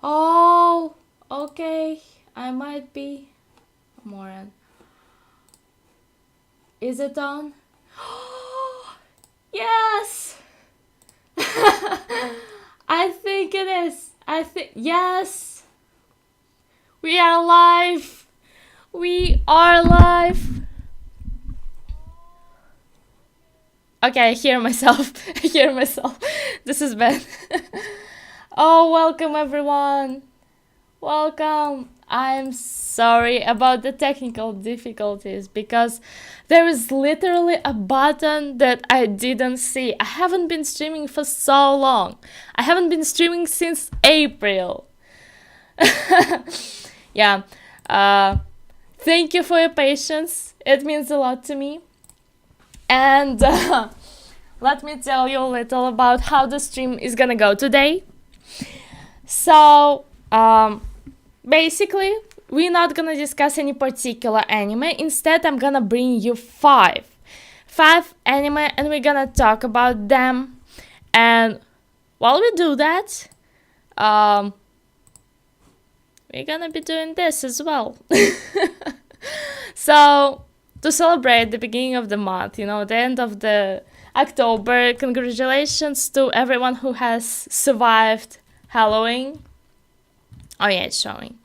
Oh, okay. I might be more. Is it on? Yes! I think it is. I think yes. We are live. We are live. Okay, I hear myself. I hear myself. This is bad. Oh, welcome everyone. Welcome. I'm sorry about the technical difficulties because there is literally a button that I didn't see. I haven't been streaming for so long. I haven't been streaming since April. Yeah. Thank you for your patience. It means a lot to me. And let me tell you a little about how the stream is gonna go today. So, basically, we're not gonna discuss any particular anime. Instead, I'm gonna bring you five anime, and we're gonna talk about them. And while we do that, we're gonna be doing this as well. So, to celebrate the beginning of the month, the end of the October, congratulations to everyone who has survived Halloween. Oh yeah, it's showing.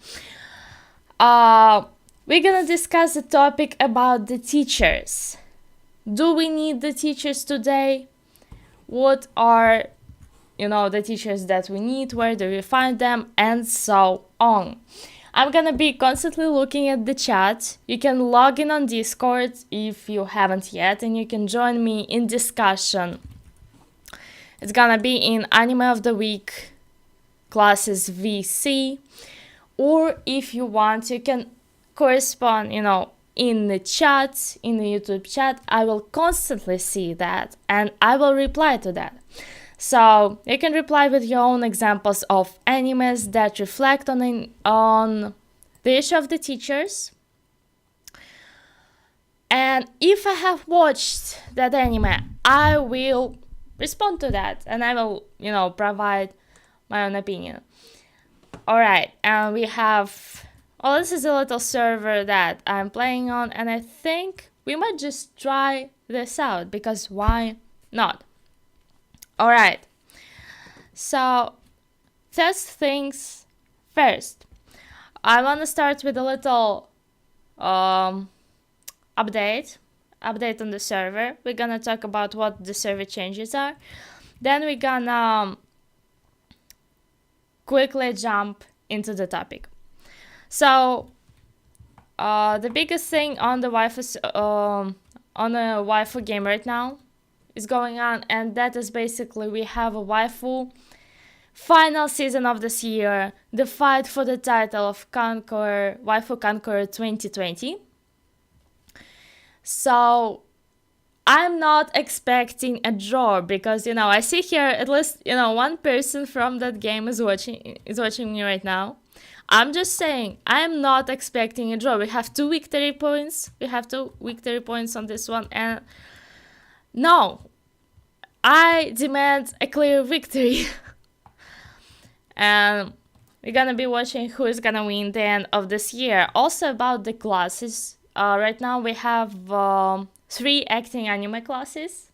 We're gonna discuss the topic about the teachers. Do we need the teachers today? What are, the teachers that we need? Where do we find them? And so on. I'm gonna be constantly looking at the chat. You can log in on Discord if you haven't yet, and you can join me in discussion. It's gonna be in Anime of the Week classes VC, or if you want, you can correspond, in the chat, in the YouTube chat. I will constantly see that, and I will reply to that. So you can reply with your own examples of animes that reflect on the issue of the teachers. And if I have watched that anime, I will respond to that, and I will, provide my own opinion. Alright, and we have... Well, this is a little server that I'm playing on, and I think we might just try this out, because why not? Alright, so first things first. I want to start with a little update on the server. We're gonna talk about what the server changes are. Then we're gonna quickly jump into the topic. So the biggest thing on the waifu game right now is going on, and that is basically we have a waifu final season of this year, the fight for the title of Waifu Conqueror 2020. So I'm not expecting a draw because I see here at least one person from that game is watching me right now. I'm just saying I'm not expecting a draw. We have 2 victory points. On this one, and no, I demand a clear victory. And we're gonna be watching who is gonna win the end of this year. Also about the classes, right now we have 3 acting anime classes.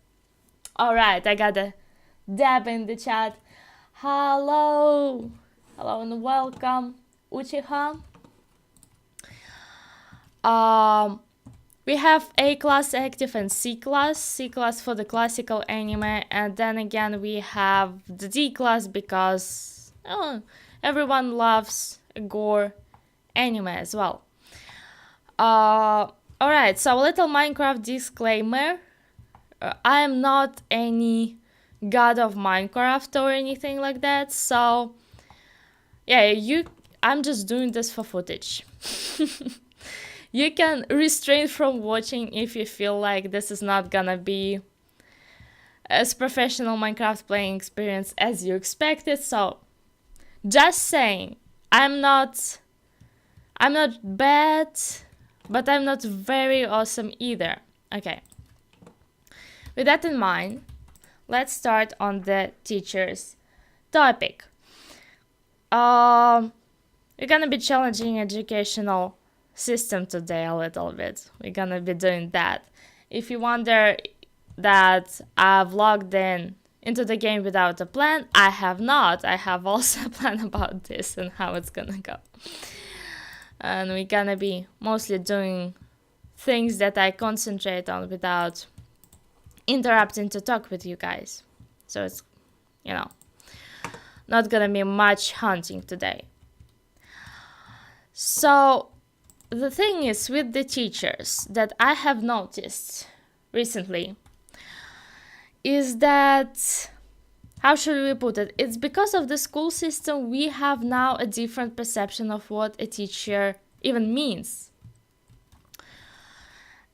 Alright, I got a dab in the chat. Hello and welcome, Uchiha. We have A class active and C class for the classical anime, and then again we have the D class because everyone loves a gore anime as well. Alright, so a little Minecraft disclaimer. I am not any god of Minecraft or anything like that, so yeah, I'm just doing this for footage. You can refrain from watching if you feel like this is not gonna be as professional Minecraft playing experience as you expected. So just saying, I'm not bad, but I'm not very awesome either. Okay. With that in mind, let's start on the teachers topic. we're gonna be challenging educational system today a little bit. We're gonna be doing that. If you wonder that I've logged into the game without a plan, I have not. I have also a plan about this and how it's gonna go. And we're gonna be mostly doing things that I concentrate on without interrupting to talk with you guys. So it's, not gonna be much hunting today. So the thing is with the teachers that I have noticed recently is that, how should we put it? It's because of the school system, we have now a different perception of what a teacher even means.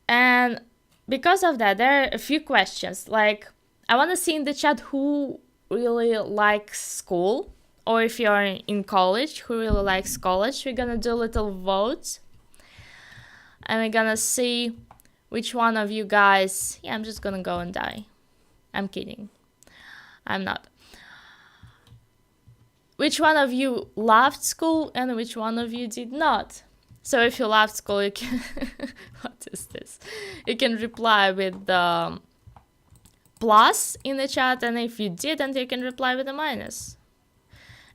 And because of that, there are a few questions. Like, I want to see in the chat who really likes school, or if you're in college, who really likes college. We're gonna do a little vote, and we're gonna see which one of you guys. I'm just gonna go and die. I'm kidding. I'm not. Which one of you loved school and which one of you did not? So if you loved school, you can what is this? You can reply with the plus in the chat, and if you didn't, you can reply with a minus.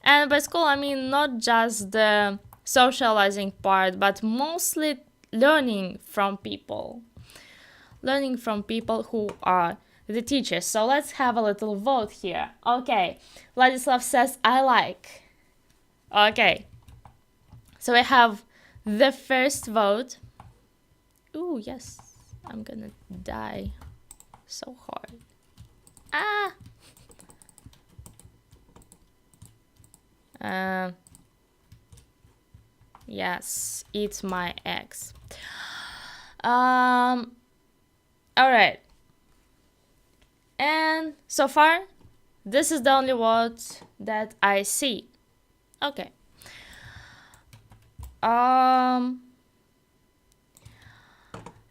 And by school, I mean not just the socializing part, but mostly learning from people. Learning from people who are the teachers. So let's have a little vote here. Okay, Vladislav says, I like. Okay, so we have the first vote. Ooh, yes, I'm gonna die so hard. Yes, eat my eggs. All right. And so far, this is the only vote that I see. Okay.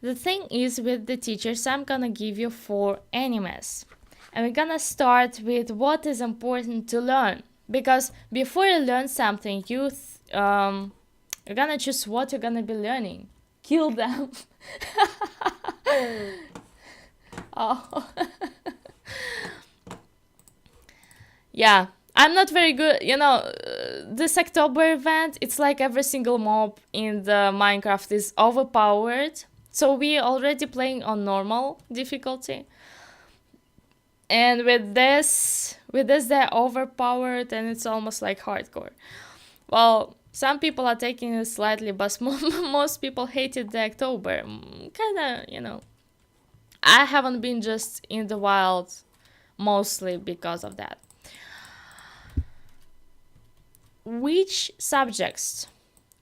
The thing is with the teachers, I'm gonna give you 4 animes. And we're gonna start with what is important to learn. Because before you learn something, you're gonna choose what you're gonna be learning. Kill them. Oh. Yeah, I'm not very good. This October event, it's like every single mob in the Minecraft is overpowered. So we're already playing on normal difficulty. And with this they're overpowered and it's almost like hardcore. Well, some people are taking it slightly, but most people hated the October. Kinda, I haven't been just in the wild mostly because of that. Which subjects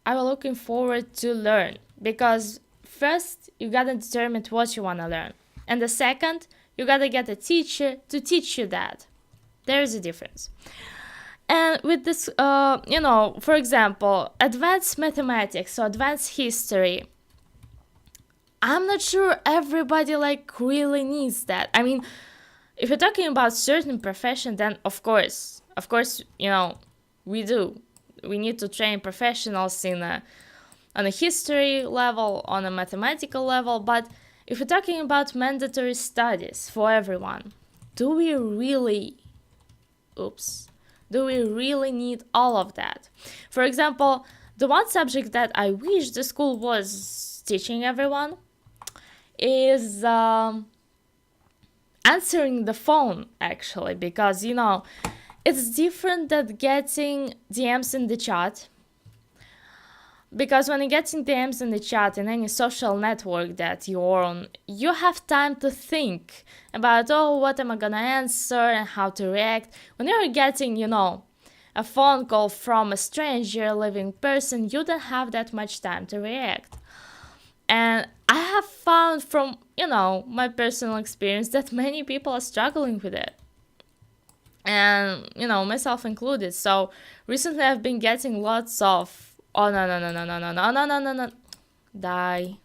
are you looking forward to learn? Because first, you gotta determine what you wanna learn. And the second, you gotta get a teacher to teach you that. There is a difference. And with this, for example, advanced mathematics or advanced history, I'm not sure everybody really needs that. I mean, if you're talking about certain profession, then of course, we do. We need to train professionals on a history level, on a mathematical level. But if we're talking about mandatory studies for everyone, do we really need all of that? For example, the one subject that I wish the school was teaching everyone is answering the phone, actually, because, it's different than getting DMs in the chat. Because when you're getting DMs in the chat in any social network that you're on, you have time to think about, what am I gonna answer and how to react. When you're getting, a phone call from a stranger, living person, you don't have that much time to react. And I have found from, my personal experience that many people are struggling with it. And, myself included. So recently I've been getting lots of, die.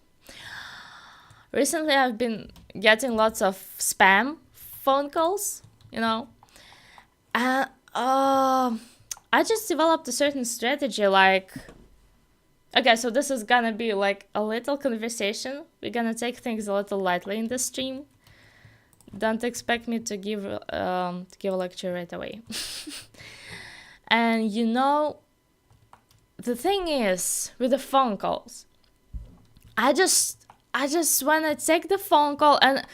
Recently I've been getting lots of spam phone calls, and I just developed a certain strategy, like, okay, so this is gonna be like a little conversation. We're gonna take things a little lightly in the stream. Don't expect me to give a lecture right away. And you know, the thing is with the phone calls, I just wanna take the phone call, and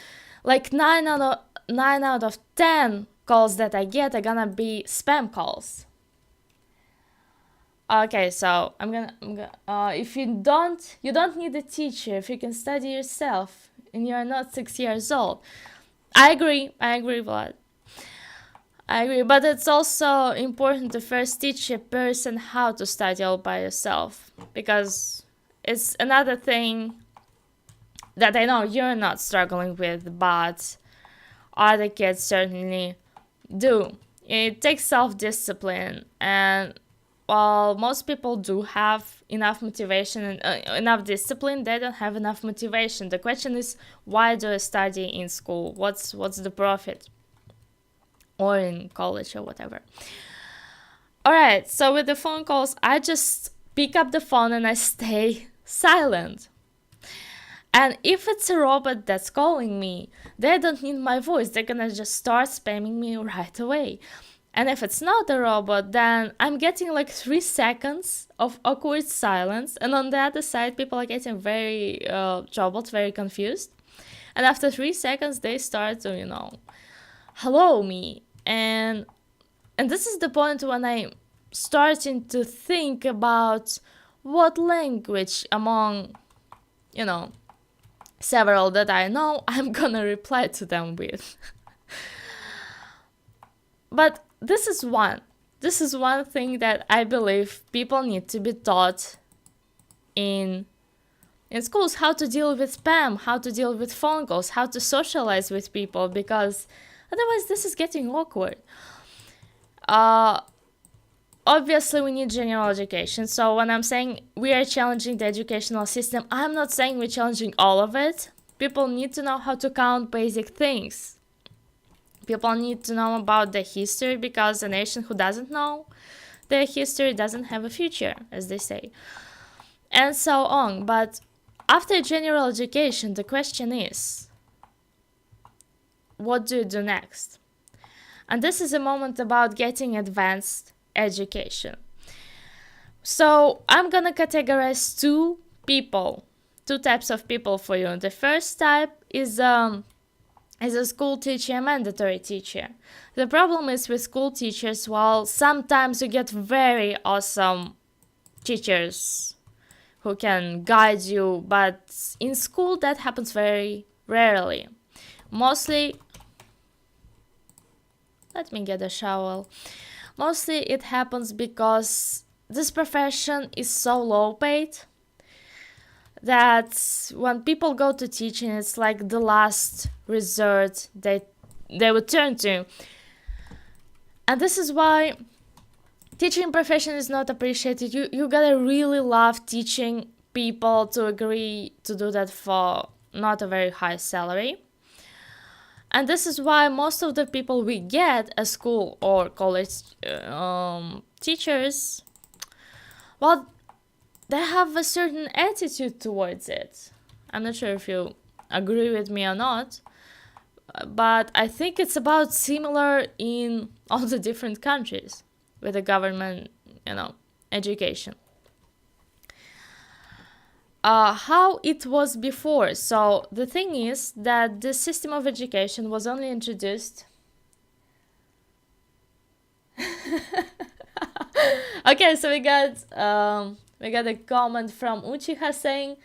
like 9 out of 10 calls that I get are gonna be spam calls. Okay, so I'm gonna if you don't need a teacher if you can study yourself and you're not 6 years old. I agree, Vlad. I agree, but it's also important to first teach a person how to study all by yourself, because it's another thing that I know you're not struggling with, but other kids certainly do. It takes self-discipline, and while most people do have enough motivation and enough discipline, they don't have enough motivation. The question is, why do I study in school? What's the profit? Or in college or whatever. Alright, so with the phone calls, I just pick up the phone and I stay silent. And if it's a robot that's calling me, they don't need my voice. They're gonna just start spamming me right away. And if it's not a robot, then I'm getting like 3 seconds of awkward silence. And on the other side, people are getting very troubled, very confused. And after 3 seconds, they start to, hello me. And this is the point when I'm starting to think about what language among, several that I know, I'm gonna reply to them with. But this is one thing that I believe people need to be taught in schools, how to deal with spam, how to deal with phone calls, how to socialize with people, because otherwise this is getting awkward. Obviously we need general education, so when I'm saying we are challenging the educational system, I'm not saying we're challenging all of it. People need to know how to count basic things. People need to know about the history, because a nation who doesn't know their history doesn't have a future, as they say. And so on. But after general education, the question is, what do you do next? And this is a moment about getting advanced education. So I'm gonna categorize two types of people for you. The first type is a school teacher, a mandatory teacher. The problem is with school teachers, while sometimes you get very awesome teachers who can guide you, but in school that happens very rarely. Mostly, let me get a shovel. Mostly it happens because this profession is so low paid that when people go to teaching, it's like the last resort they would turn to. And this is why teaching profession is not appreciated. You gotta really love teaching people to agree to do that for not a very high salary. And this is why most of the people we get as school or college teachers, well, they have a certain attitude towards it. I'm not sure if you agree with me or not, but I think it's about similar in all the different countries with the government, education. How it was before. So the thing is that the system of education was only introduced. Okay, so we got a comment from Uchiha saying,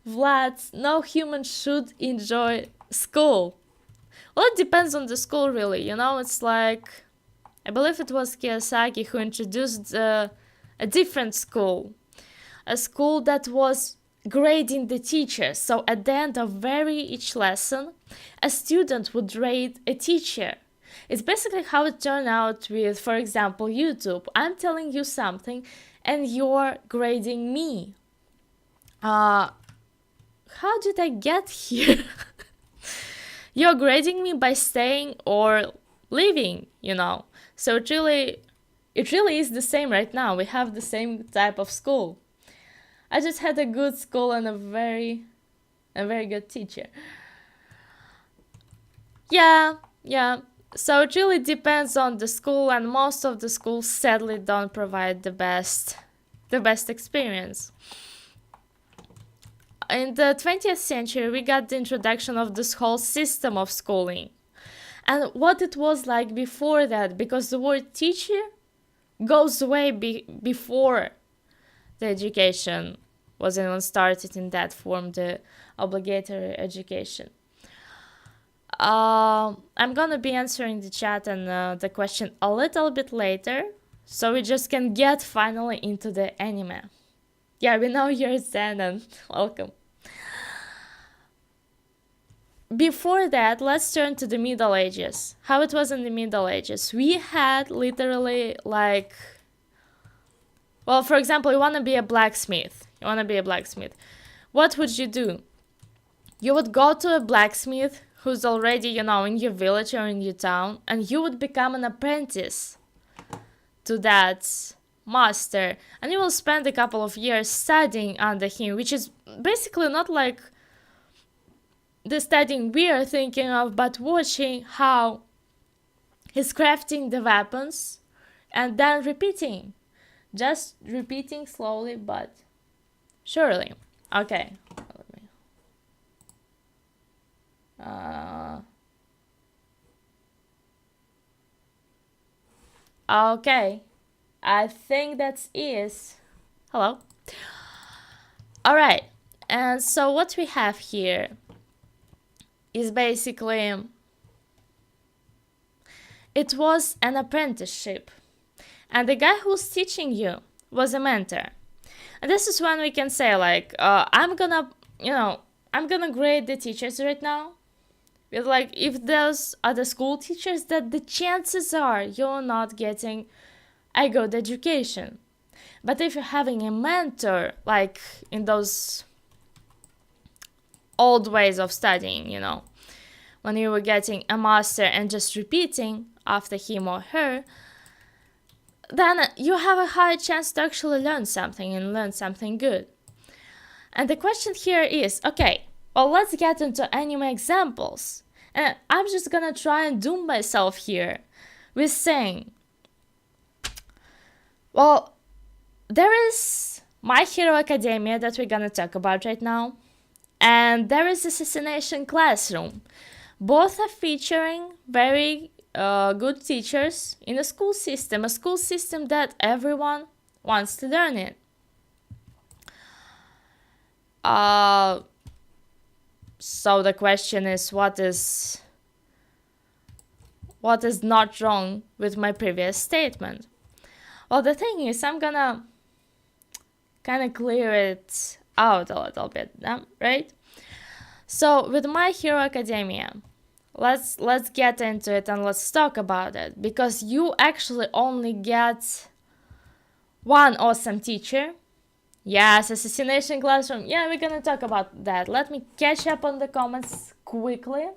Vlad, no human should enjoy school. Well, it depends on the school, really. It's like, I believe it was Kiyosaki who introduced a different school. A school that was grading the teachers. So at the end of each lesson, a student would rate a teacher. It's basically how it turned out with, for example, YouTube. I'm telling you something and you're grading me. How did I get here? You're grading me by staying or leaving, So it really it really is the same right now. We have the same type of school. I just had a good school and a very good teacher. Yeah. So it really depends on the school, and most of the schools sadly don't provide the best experience. In the 20th century, we got the introduction of this whole system of schooling. And what it was like before that, because the word teacher goes way before the education was even started in that form, the obligatory education. I'm gonna be answering the chat and the question a little bit later, so we just can get finally into the anime. Yeah, we know you're Zen, and welcome. Before that, let's turn to the Middle Ages. How it was in the Middle Ages. We had literally like... Well, for example, you want to be a blacksmith. What would you do? You would go to a blacksmith who's already, in your village or in your town, and you would become an apprentice to that master. And you will spend a couple of years studying under him, which is basically not like the studying we are thinking of, but watching how he's crafting the weapons and then repeating. Just repeating slowly but surely. Okay. Okay. I think that's is. Hello. Alright. And so what we have here is basically, it was an apprenticeship, and the guy who's teaching you was a mentor. And this is when we can say like, I'm gonna grade the teachers right now. With like, if those are the school teachers, that the chances are you're not getting a good education. But if you're having a mentor, like in those old ways of studying, when you were getting a master and just repeating after him or her, then you have a higher chance to actually learn something and learn something good. And the question here is, okay, well, let's get into anime examples. And I'm just gonna try and doom myself here with saying, well, there is My Hero Academia that we're gonna talk about right now. And there is Assassination Classroom. Both are featuring very good teachers in a school system that everyone wants to learn in. So the question is, what is not wrong with my previous statement? Well, the thing is, I'm gonna kind of clear it out a little bit, right? So with My Hero Academia, let's get into it and let's talk about it, because you actually only get one awesome teacher. Yes, Assassination Classroom. Yeah, we're gonna talk about that. Let me catch up on the comments quickly.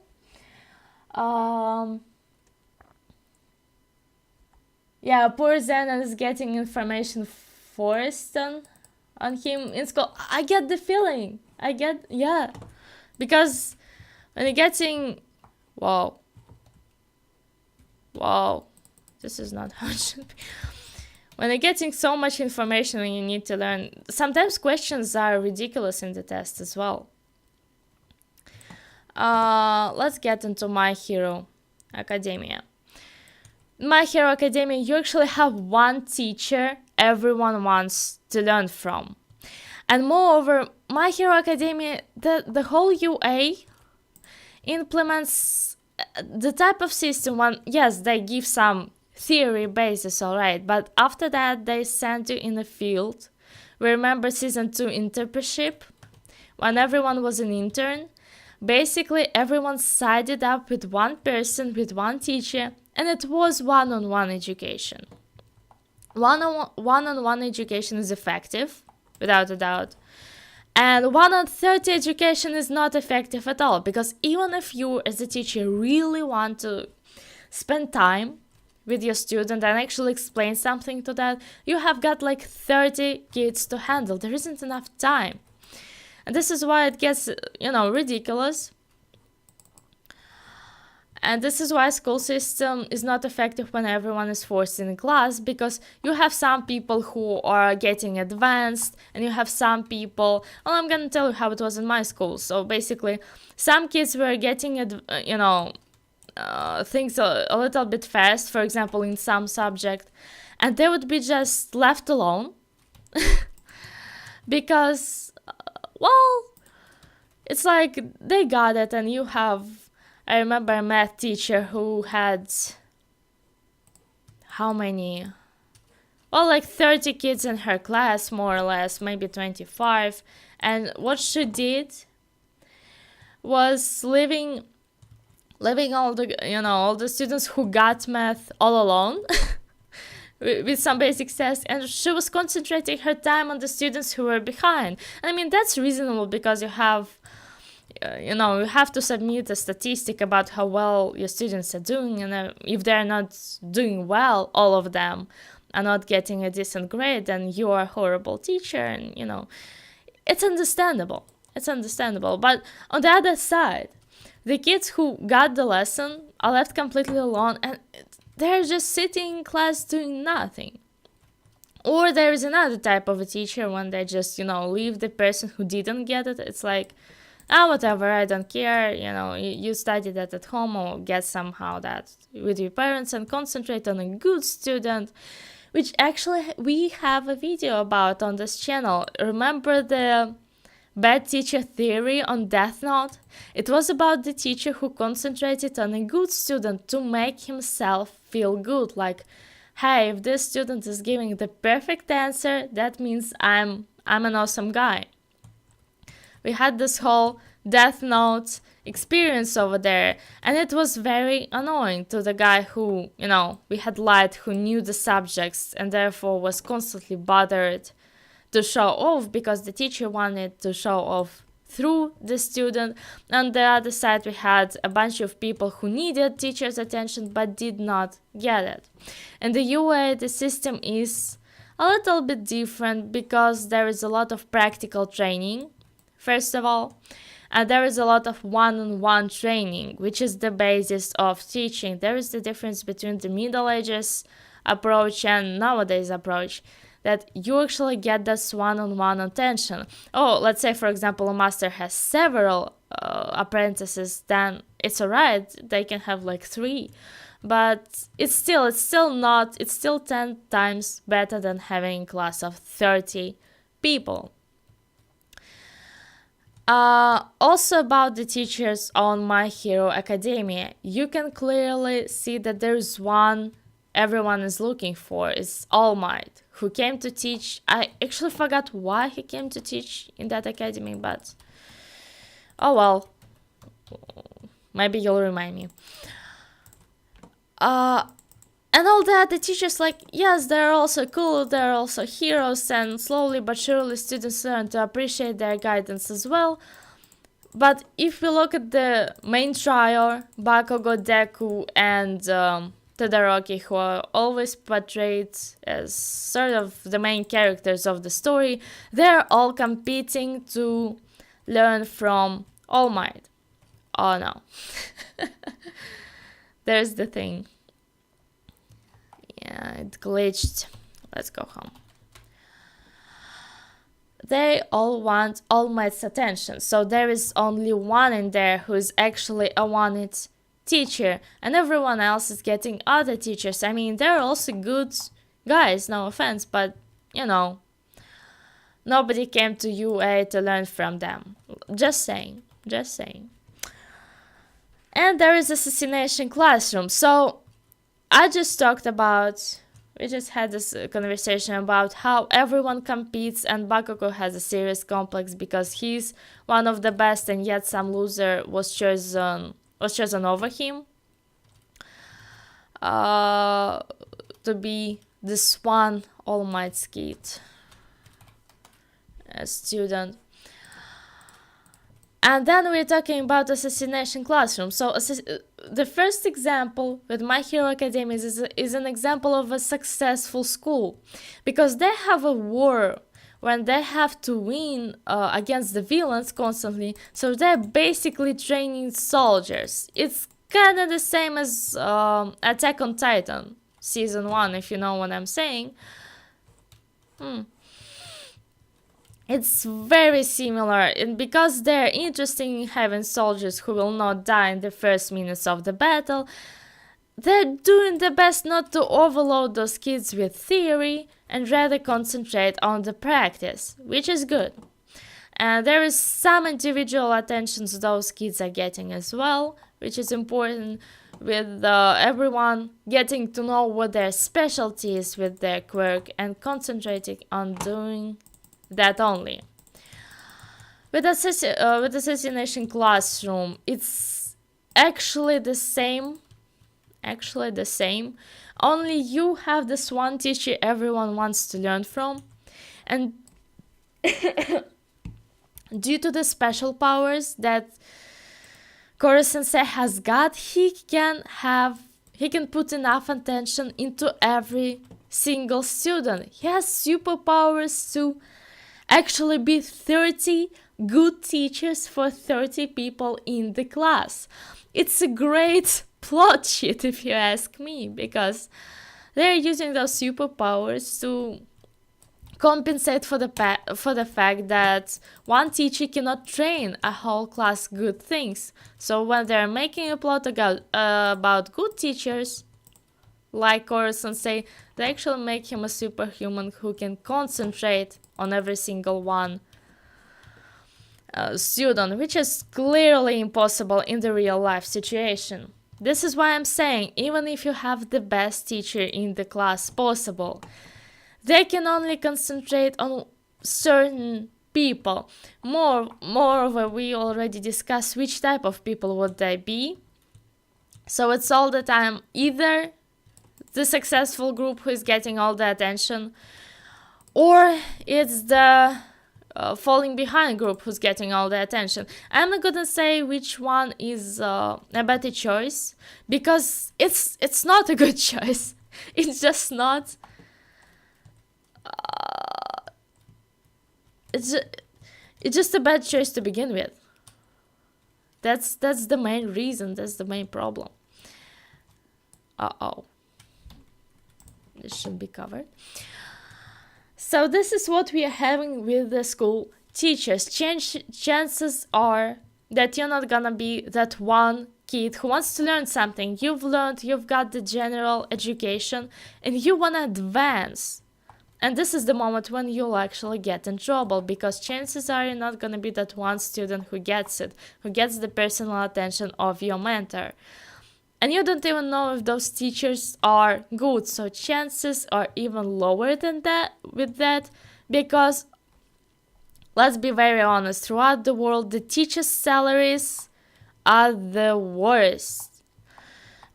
Yeah, poor Zen is getting information forced on him in school. I get the feeling. Yeah. Because when you're getting... Wow. This is not how it should be. When you're getting so much information and you need to learn, sometimes questions are ridiculous in the test as well. Let's get into My Hero Academia. My Hero Academia, you actually have one teacher everyone wants to learn from. And moreover, My Hero Academia, the whole UA implements the type of system when, yes, they give some theory basis, alright, but after that they send you in the field. We remember season 2 internship, when everyone was an intern. Basically, everyone sided up with one person, with one teacher, and it was one-on-one education. One-on-one education is effective, without a doubt. And 1-on-30 education is not effective at all, because even if you as a teacher really want to spend time with your student and actually explain something to that, you have got like 30 kids to handle. There isn't enough time. And this is why it gets, ridiculous. And this is why school system is not effective when everyone is forced in class, because you have some people who are getting advanced and you have some people, well, I'm gonna tell you how it was in my school. So basically, some kids were getting, things a little bit fast, for example, in some subject, and they would be just left alone because, it's like they got it, and you have, I remember a math teacher who had, how many? Well, like 30 kids in her class, more or less, maybe 25. And what she did was leaving all the students who got math all alone with some basic tests, and she was concentrating her time on the students who were behind. And I mean, that's reasonable because you have to submit a statistic about how well your students are doing, and if they're not doing well, all of them are not getting a decent grade, then you are a horrible teacher, and it's understandable. But on the other side, the kids who got the lesson are left completely alone, and they're just sitting in class doing nothing. Or there is another type of a teacher when they just leave the person who didn't get it. It's like, whatever, I don't care, you study that at home or get somehow that with your parents and concentrate on a good student, which actually we have a video about on this channel. Remember the bad teacher theory on Death Note? It was about the teacher who concentrated on a good student to make himself feel good, like, hey, if this student is giving the perfect answer, that means I'm an awesome guy. We had this whole Death Note experience over there, and it was very annoying to the guy who, we had lied, who knew the subjects and therefore was constantly bothered to show off because the teacher wanted to show off through the student. On the other side, we had a bunch of people who needed teacher's attention but did not get it. In the UA, the system is a little bit different because there is a lot of practical training, first of all, and there is a lot of one-on-one training, which is the basis of teaching. There is the difference between the Middle Ages approach and nowadays approach, that you actually get this one-on-one attention. Oh, let's say, for example, a master has several apprentices, then it's alright, they can have like 3. But it's still 10 times better than having a class of 30 people. Also about the teachers on My Hero Academia, you can clearly see that there's one everyone is looking for, is All Might, who came to teach. I actually forgot why he came to teach in that academy, but oh well, maybe you'll remind me. And all that, the teachers, like, yes, they're also cool, they're also heroes, and slowly but surely students learn to appreciate their guidance as well. But if we look at the main trio, Bakugo, Deku, and Todoroki, who are always portrayed as sort of the main characters of the story, they're all competing to learn from All Might. Oh no. There's the thing. Yeah, it glitched. Let's go home. They all want All Might's attention, so there is only one in there who is actually a wanted teacher, and everyone else is getting other teachers. I mean, they're also good guys, no offense, but nobody came to UA to learn from them. Just saying. And there is Assassination Classroom. So we just had this conversation about how everyone competes, and Bakugo has a serious complex because he's one of the best, and yet some loser was chosen over him to be this one All Might's kid student. And then we're talking about Assassination Classroom. So the first example with My Hero Academia is an example of a successful school, because they have a war when they have to win against the villains constantly. So they're basically training soldiers. It's kind of the same as Attack on Titan season 1, if you know what I'm saying. It's very similar, and because they're interested in having soldiers who will not die in the first minutes of the battle, they're doing their best not to overload those kids with theory and rather concentrate on the practice, which is good. And there is some individual attentions those kids are getting as well, which is important, with everyone getting to know what their specialty is with their quirk and concentrating on doing that only. With Assassination Classroom, it's actually the same. Only you have this one teacher everyone wants to learn from, and due to the special powers that Koro Sensei has got, he can put enough attention into every single student. He has superpowers to actually be 30 good teachers for 30 people in the class. It's a great plot shit, if you ask me, because they're using those superpowers to compensate for the fact that one teacher cannot train a whole class good things. So when they're making a plot about good teachers, like Koro Sensei, they actually make him a superhuman who can concentrate on every single one student, which is clearly impossible in the real life situation. This is why I'm saying, even if you have the best teacher in the class possible, they can only concentrate on certain people. Moreover, we already discussed which type of people would they be. So it's all the time either the successful group who is getting all the attention, or it's the falling behind group who's getting all the attention. I'm not gonna say which one is a better choice, because it's not a good choice. It's just not. It's just a bad choice to begin with. That's the main reason. That's the main problem. This should be covered. So this is what we are having with the school teachers. Chances are that you're not gonna be that one kid who wants to learn something. You've got the general education, and you wanna advance. And this is the moment when you'll actually get in trouble, because chances are you're not gonna be that one student who gets it, who gets the personal attention of your mentor. And you don't even know if those teachers are good, so chances are even lower than that with that, because let's be very honest, throughout the world the teachers' salaries are the worst.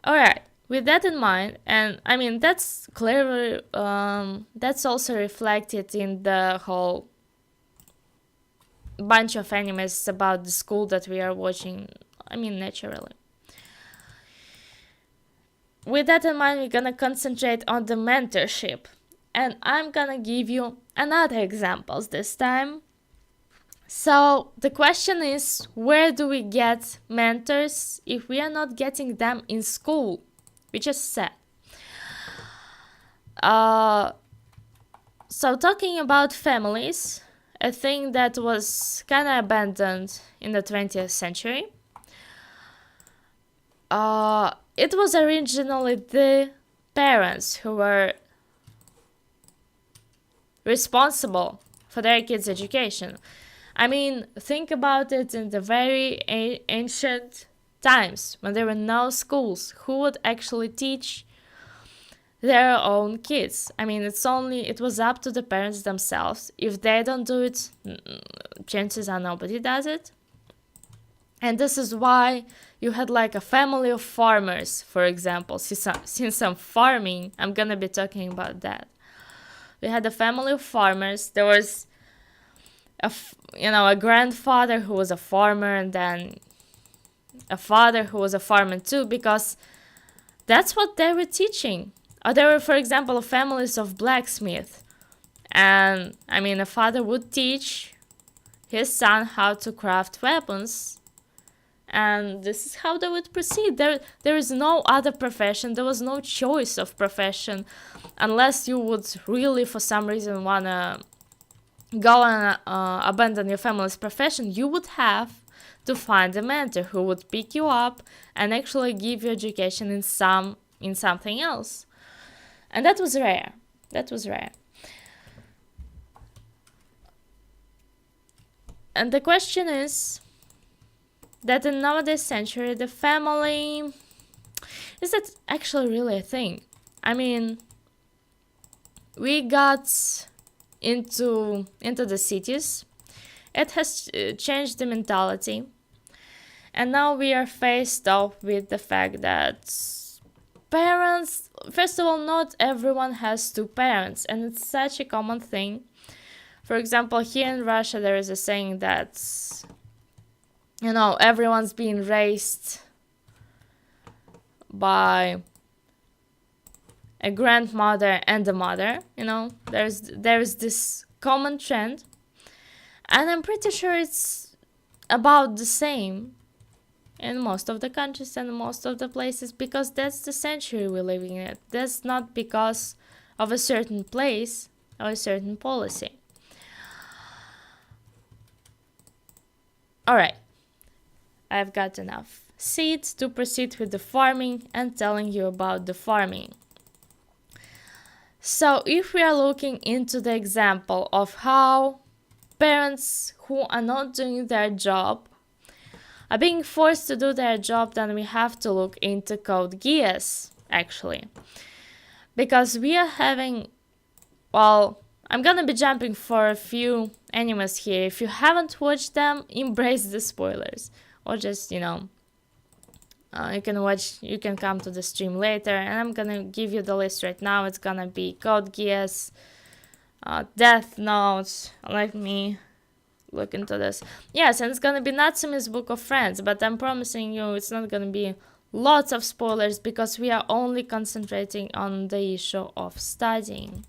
Alright, with that in mind, and I mean that's clearly that's also reflected in the whole bunch of animes about the school that we are watching, I mean naturally. With that in mind, we're gonna concentrate on the mentorship, and I'm gonna give you another examples this time. So the question is, where do we get mentors if we are not getting them in school? Which is sad. So talking about families, a thing that was kind of abandoned in the 20th century. It was originally the parents who were responsible for their kids' education. I mean, think about it, in the very ancient times when there were no schools, who would actually teach their own kids? I mean, it was up to the parents themselves. If they don't do it, chances are nobody does it. And this is why you had like a family of farmers, for example. Since I'm farming, I'm gonna be talking about that. We had a family of farmers. There was a grandfather who was a farmer, and then a father who was a farmer too, because that's what they were teaching. Or there were, for example, families of blacksmiths. And a father would teach his son how to craft weapons. And this is how they would proceed. There is no other profession. There was no choice of profession, unless you would really, for some reason, want to go and abandon your family's profession. You would have to find a mentor who would pick you up and actually give you education in something else. And that was rare. And the question is that in nowadays century, the family, is that actually really a thing? We got into the cities. It has changed the mentality. And now we are faced off with the fact that parents, first of all, not everyone has two parents, and it's such a common thing. For example, here in Russia, there is a saying that, everyone's being raised by a grandmother and a mother. There's this common trend, and I'm pretty sure it's about the same in most of the countries and most of the places, because that's the century we're living in. That's not because of a certain place or a certain policy. Alright, I've got enough seeds to proceed with the farming and telling you about the farming. So if we are looking into the example of how parents who are not doing their job are being forced to do their job, then we have to look into Code Geass, actually. Because we are having, I'm gonna be jumping for a few animes here. If you haven't watched them, embrace the spoilers. Or just, you can come to the stream later, and I'm gonna give you the list right now. It's gonna be Code Geass, Death Note. Let me look into this. Yes, and it's gonna be Natsume's Book of Friends, but I'm promising you it's not gonna be lots of spoilers, because we are only concentrating on the issue of studying.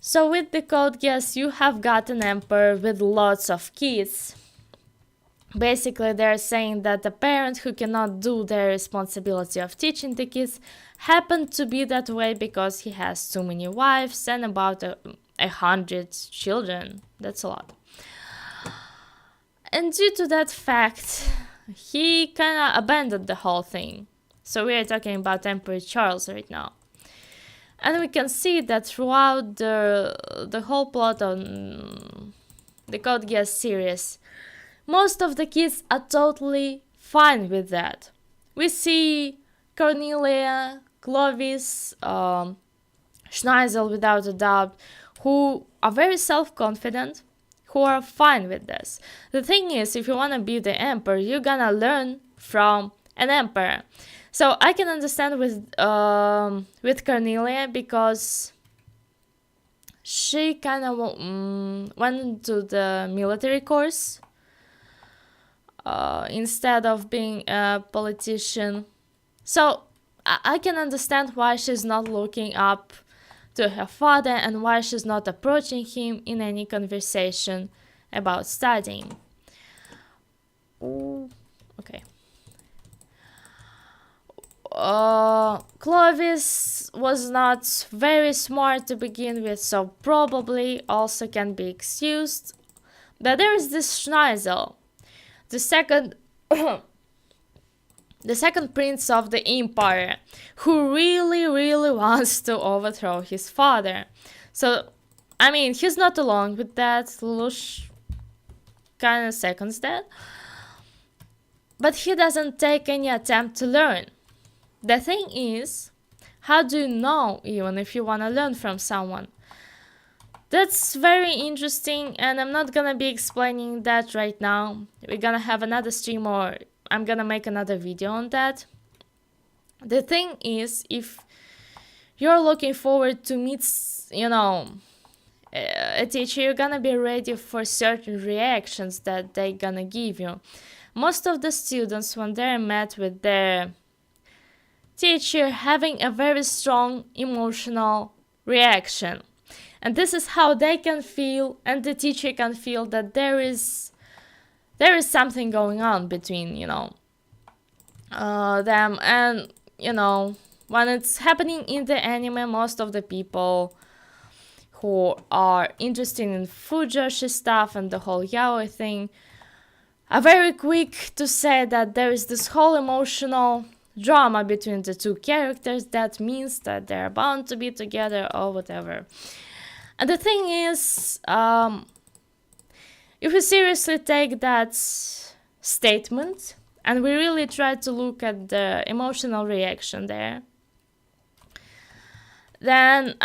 So with the Code Geass, you have got an emperor with lots of kids. Basically, they're saying that the parent who cannot do their responsibility of teaching the kids happened to be that way because he has too many wives and about 100 children. That's a lot. And due to that fact, he kind of abandoned the whole thing. So we are talking about Emperor Charles right now. And we can see that throughout the whole plot on the Code Geass series, most of the kids are totally fine with that. We see Cornelia, Clovis, Schneisel, without a doubt, who are very self-confident, who are fine with this. The thing is, if you want to be the emperor, you're gonna learn from an emperor. So I can understand with Cornelia, because she kind of went to the military course instead of being a politician. So I can understand why she's not looking up to her father and why she's not approaching him in any conversation about studying. Ooh, okay. Clovis was not very smart to begin with, so probably also can be excused. But there is this Schneisel, the second the second prince of the empire, who really wants to overthrow his father. So, he's not alone with that. Lelouch kind of seconds that. But he doesn't take any attempt to learn. The thing is, how do you know even if you want to learn from someone? That's very interesting, and I'm not gonna be explaining that right now. We're gonna have another stream, or I'm gonna make another video on that. The thing is, if you're looking forward to meet, a teacher, you're gonna be ready for certain reactions that they're gonna give you. Most of the students, when they're met with their teacher, having a very strong emotional reaction, and this is how they can feel, and the teacher can feel that there is something going on between them. And when it's happening in the anime, most of the people who are interested in fujoshi stuff and the whole yaoi thing are very quick to say that there is this whole emotional drama between the two characters that means that they're bound to be together or whatever. And the thing is, if we seriously take that statement and we really try to look at the emotional reaction there, then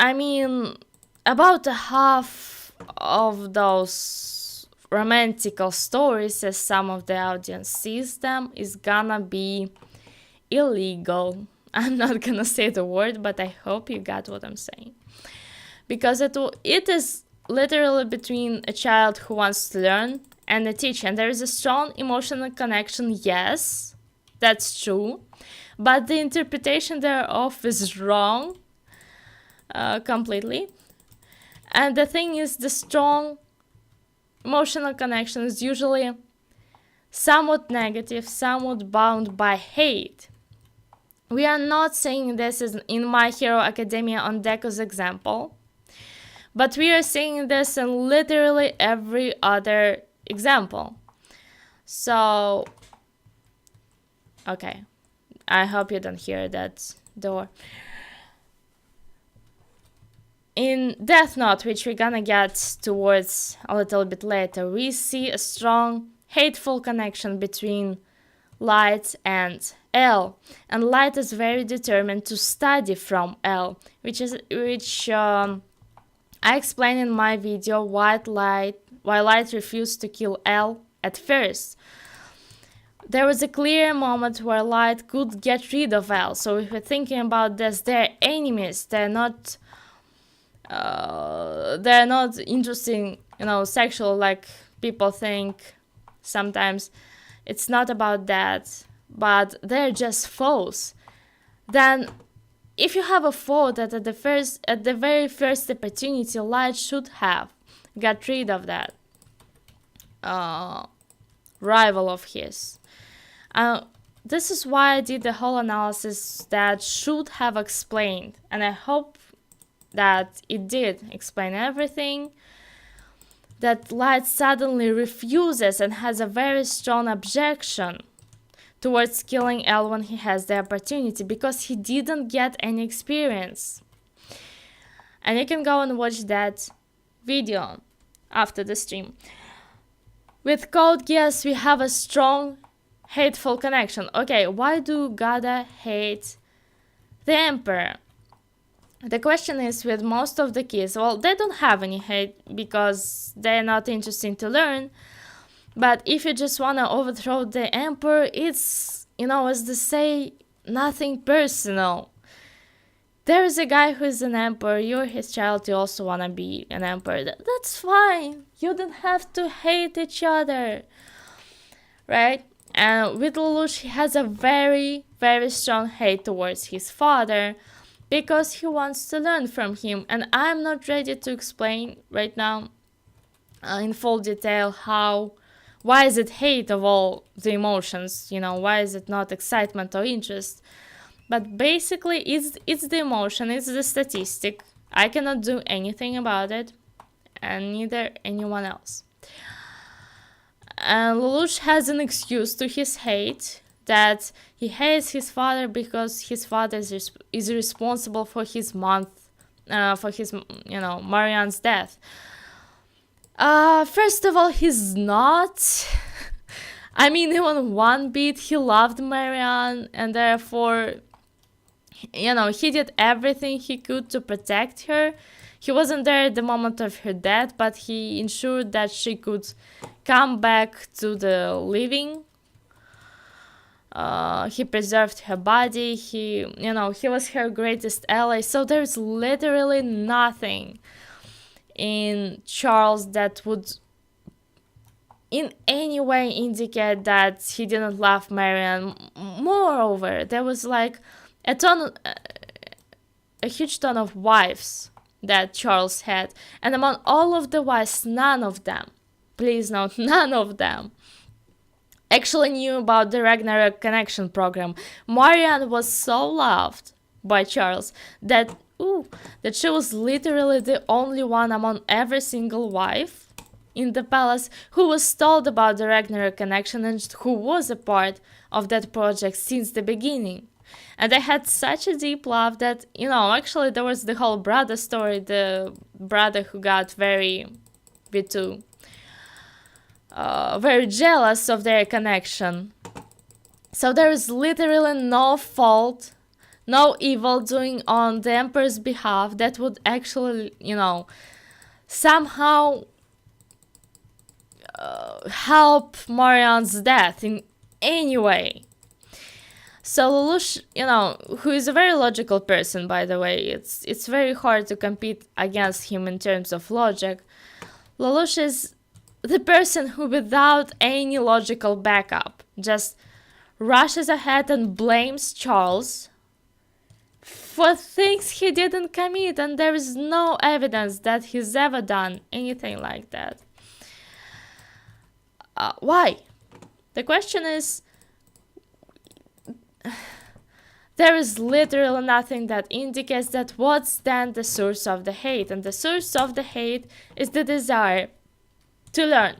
about a half of those romantical stories, as some of the audience sees them, is gonna be illegal. I'm not gonna say the word, but I hope you got what I'm saying. Because it is literally between a child who wants to learn and a teacher. And there is a strong emotional connection, yes, that's true. But the interpretation thereof is wrong completely. And the thing is, the strong emotional connection is usually somewhat negative, somewhat bound by hate. We are not saying this is in My Hero Academia on Deku's example, but we are seeing this in literally every other example. So, okay, I hope you don't hear that door. In Death Note, which we're gonna get towards a little bit later, we see a strong, hateful connection between Light and L, and Light is very determined to study from L, which I explained in my video why Light refused to kill L at first. There was a clear moment where Light could get rid of L. So if we're thinking about this, they're enemies. They're not interesting, sexual like people think sometimes. It's not about that, but they're just foes. Then if you have a foe that at the very first opportunity, Light should have got rid of that rival of his. This is why I did the whole analysis that should have explained, and I hope that it did explain everything, that Light suddenly refuses and has a very strong objection towards killing L when he has the opportunity, because he didn't get any experience. And you can go and watch that video after the stream. With Code Geass, we have a strong, hateful connection. Okay, why do Gada hate the Emperor? The question is, with most of the kids, well, they don't have any hate because they're not interested to learn. But if you just want to overthrow the Emperor, it's, as they say, nothing personal. There is a guy who is an Emperor, you're his child, you also want to be an Emperor. That's fine. You don't have to hate each other. Right? And with Lelouch, he has a very, very strong hate towards his father, because he wants to learn from him. And I'm not ready to explain right now in full detail why is it hate of all the emotions, why is it not excitement or interest. But basically it's the emotion, it's the statistic. I cannot do anything about it, and neither anyone else. And Lelouch has an excuse to his hate, that he hates his father because his father is responsible for his Marianne's death. First of all, he's not. Even one bit, he loved Marianne, and therefore, he did everything he could to protect her. He wasn't there at the moment of her death, but he ensured that she could come back to the living. He preserved her body. He was her greatest ally. So there's literally nothing in Charles that would in any way indicate that he didn't love Marianne. Moreover, there was like a huge ton of wives that Charles had, and among all of the wives, none of them, please note, none of them actually knew about the Ragnarok Connection program. Marianne was so loved by Charles that she was literally the only one among every single wife in the palace who was told about the Ragnarok Connection and who was a part of that project since the beginning. And they had such a deep love that, actually there was the whole brother story, the brother who got very jealous of their connection. So there is literally no fault, no evil doing on the Emperor's behalf that would actually, somehow help Marianne's death in any way. So Lelouch, who is a very logical person, by the way, it's very hard to compete against him in terms of logic. Lelouch is the person who, without any logical backup, just rushes ahead and blames Charles for things he didn't commit, and there is no evidence that he's ever done anything like that. Why? The question is, there is literally nothing that indicates that what's then the source of the hate, and the source of the hate is the desire to learn.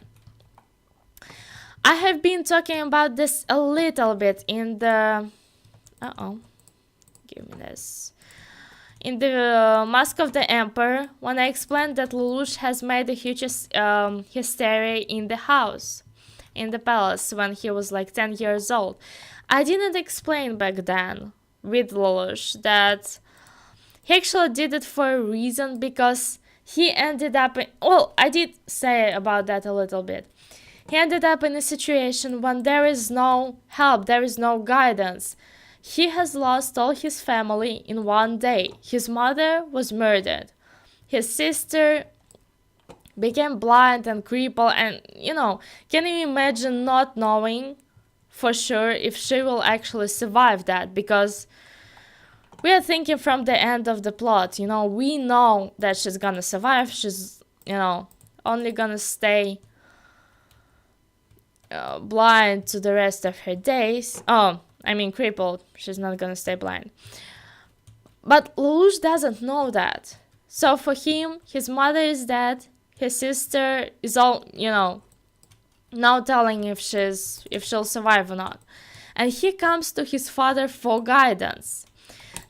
I have been talking about this a little bit in the in the Mask of the Emperor, when I explained that Lelouch has made a huge hysteria in the house, in the palace, when he was like 10 years old. I didn't explain back then with Lelouch that he actually did it for a reason, because he ended up I did say about that a little bit. He ended up in a situation when there is no help, there is no guidance. He has lost all his family in one day. His mother was murdered. His sister became blind and crippled, and, can you imagine not knowing for sure if she will actually survive that? Because we are thinking from the end of the plot, we know that she's gonna survive. She's, only gonna stay blind to the rest of her days. Crippled. She's not gonna stay blind. But Lelouch doesn't know that. So for him, his mother is dead. His sister is all, not telling if she'll survive or not. And he comes to his father for guidance.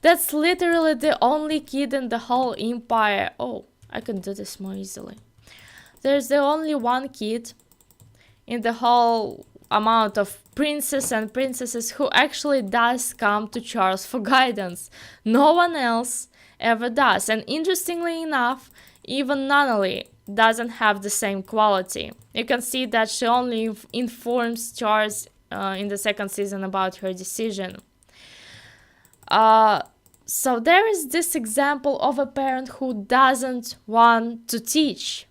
That's literally the only kid in the whole empire. Oh, I can do this more easily. There's the only one kid in the whole amount of princes and princesses who actually does come to Charles for guidance. No one else ever does. And interestingly enough, even Nunnally doesn't have the same quality. You can see that she only informs Charles in the second season about her decision. So there is this example of a parent who doesn't want to teach.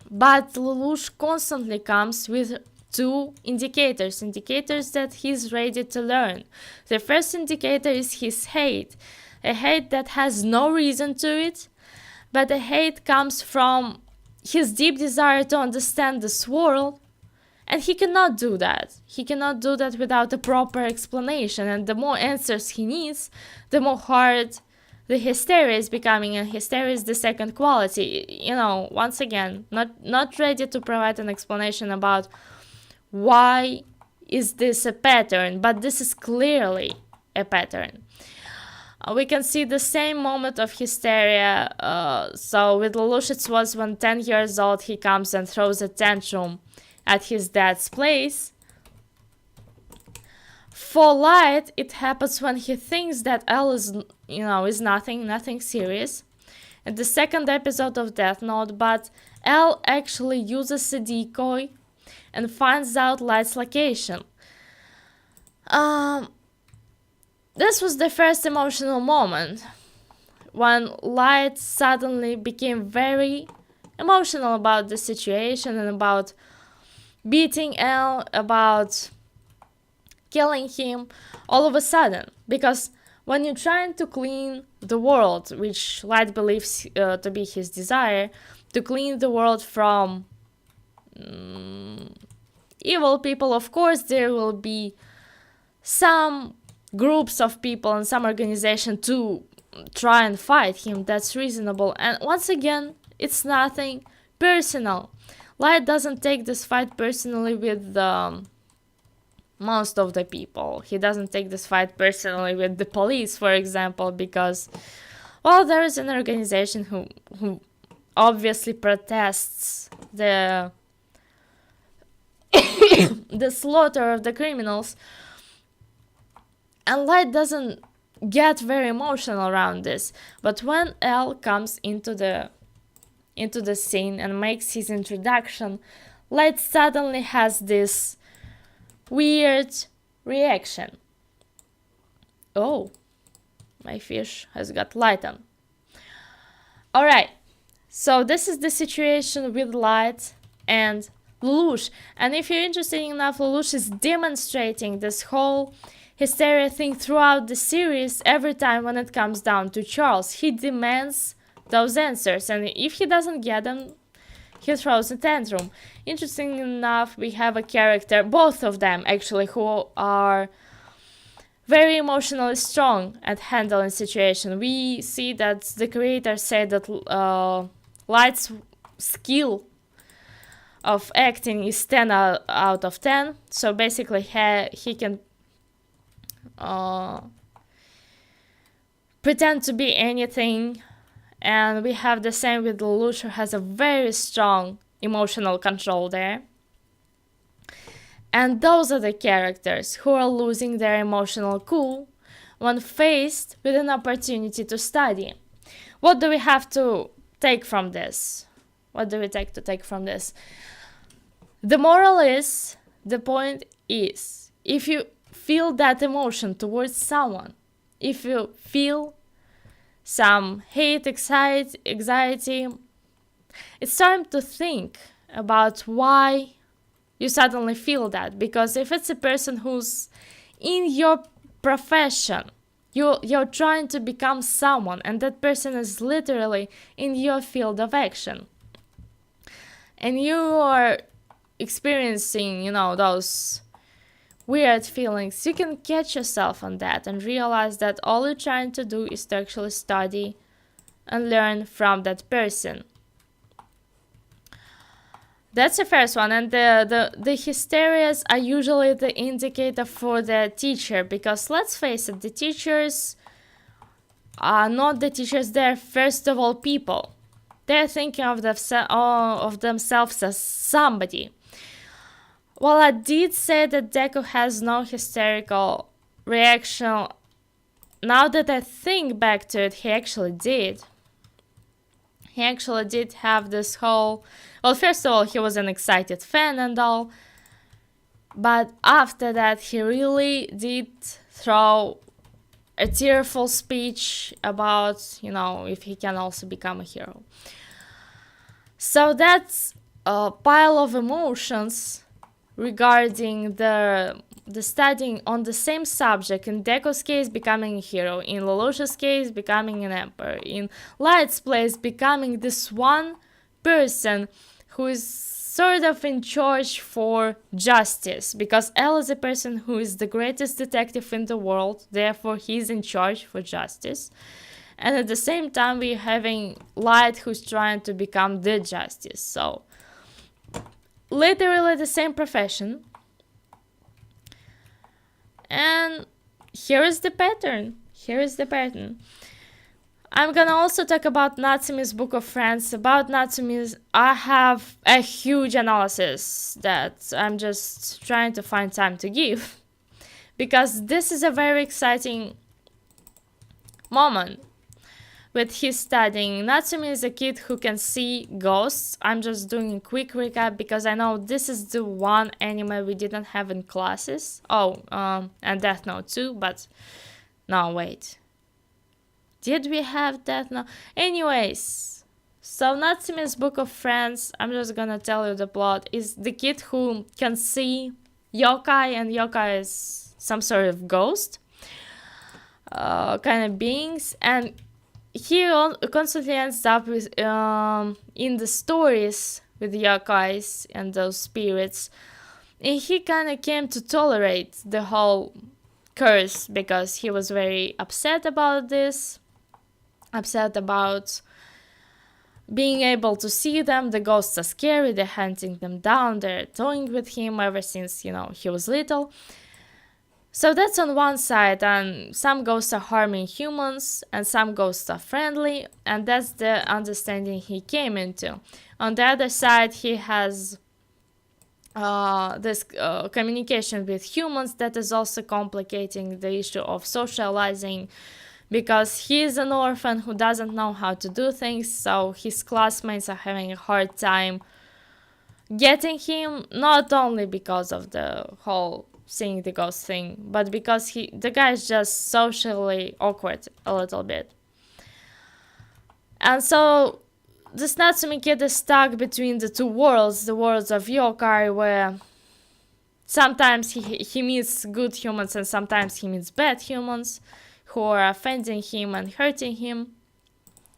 But Lelouch constantly comes with two indicators that he's ready to learn. The first indicator is his hate, a hate that has no reason to it, but the hate comes from his deep desire to understand this world, and he cannot do that. He cannot do that without a proper explanation, and the more answers he needs, the more hard the hysteria is becoming, and hysteria is the second quality. Once again, not ready to provide an explanation about why is this a pattern, but this is clearly a pattern. We can see the same moment of hysteria. So with Lelouch, it was when 10 years old he comes and throws a tantrum at his dad's place. For Light, it happens when he thinks that Elle is nothing serious. In the second episode of Death Note, but Elle actually uses a decoy and finds out Light's location. This was the first emotional moment. when Light suddenly became very emotional about the situation and about beating L, about killing him all of a sudden. Because when you're trying to clean the world, which Light believes to be his desire, to clean the world from evil people, of course there will be some groups of people and some organization to try and fight him. That's reasonable. And once again, it's nothing personal. Light doesn't take this fight personally with most of the people. He doesn't take this fight personally with the police, for example, because, well, there is an organization who obviously protests the the slaughter of the criminals, and Light doesn't get very emotional around this. But when L comes into the scene and makes his introduction, Light suddenly has this weird reaction. Oh, my fish has got light on. Alright, so this is the situation with Light and Lelouch. And if you're interested enough, Lelouch is demonstrating this whole hysteria thing throughout the series. Every time when it comes down to Charles, he demands those answers, and if he doesn't get them, he throws a tantrum. Interesting enough, we have a character, both of them actually, who are very emotionally strong at handling situation. We see that the creator said that Light's skill of acting is 10 out of 10. So basically he can pretend to be anything. And we have the same with Lelouch, who has a very strong emotional control there. And those are the characters who are losing their emotional cool when faced with an opportunity to study. What do we have to take from this? What do we take from this? The moral is, the point is, if you feel that emotion towards someone, if you feel some hate, anxiety, it's time to think about why you suddenly feel that. Because if it's a person who's in your profession, you're trying to become someone, and that person is literally in your field of action, and you are experiencing, those weird feelings, you can catch yourself on that and realize that all you're trying to do is to actually study and learn from that person. That's the first one. And the hysterias are usually the indicator for the teacher, because let's face it, the teachers are not the teachers, they're first of all people. They're thinking of themselves as somebody. Well, I did say that Deku has no hysterical reaction. Now that I think back to it, he actually did. He actually did have this whole... Well, first of all, he was an excited fan and all. But after that, he really did throw a tearful speech about, if he can also become a hero. So that's a pile of emotions regarding the studying on the same subject. In Deku's case, becoming a hero. In Lelouch's case, becoming an emperor. In Light's place, becoming this one person who is sort of in charge for justice. Because L is a person who is the greatest detective in the world, therefore he's in charge for justice. And at the same time, we're having Light, who's trying to become the justice. So literally the same profession. And here is the pattern. I'm gonna also talk about Natsume's Book of Friends. About Natsume's, I have a huge analysis that I'm just trying to find time to give. Because this is a very exciting moment with his studying. Natsume is a kid who can see ghosts. I'm just doing a quick recap because I know this is the one anime we didn't have in classes. Oh, and Death Note too, but no, wait. Did we have that? No. Anyways, so Natsume's Book of Friends, I'm just gonna tell you the plot, is the kid who can see yokai, and yokai is some sort of ghost kind of beings, and he constantly ends up with in the stories with yokais and those spirits, and he kind of came to tolerate the whole curse because he was very upset about this, upset about being able to see them. The ghosts are scary, they're hunting them down, they're toying with him ever since, you know, he was little. So that's on one side, and some ghosts are harming humans and some ghosts are friendly, and that's the understanding he came into. On the other side, he has this communication with humans that is also complicating the issue of socializing, because he is an orphan who doesn't know how to do things, so his classmates are having a hard time getting him, not only because of the whole seeing the ghost thing, but because the guy is just socially awkward a little bit. And so this Natsume kid is stuck between the two worlds, the worlds of yokai, where sometimes he meets good humans and sometimes he meets bad humans who are offending him and hurting him.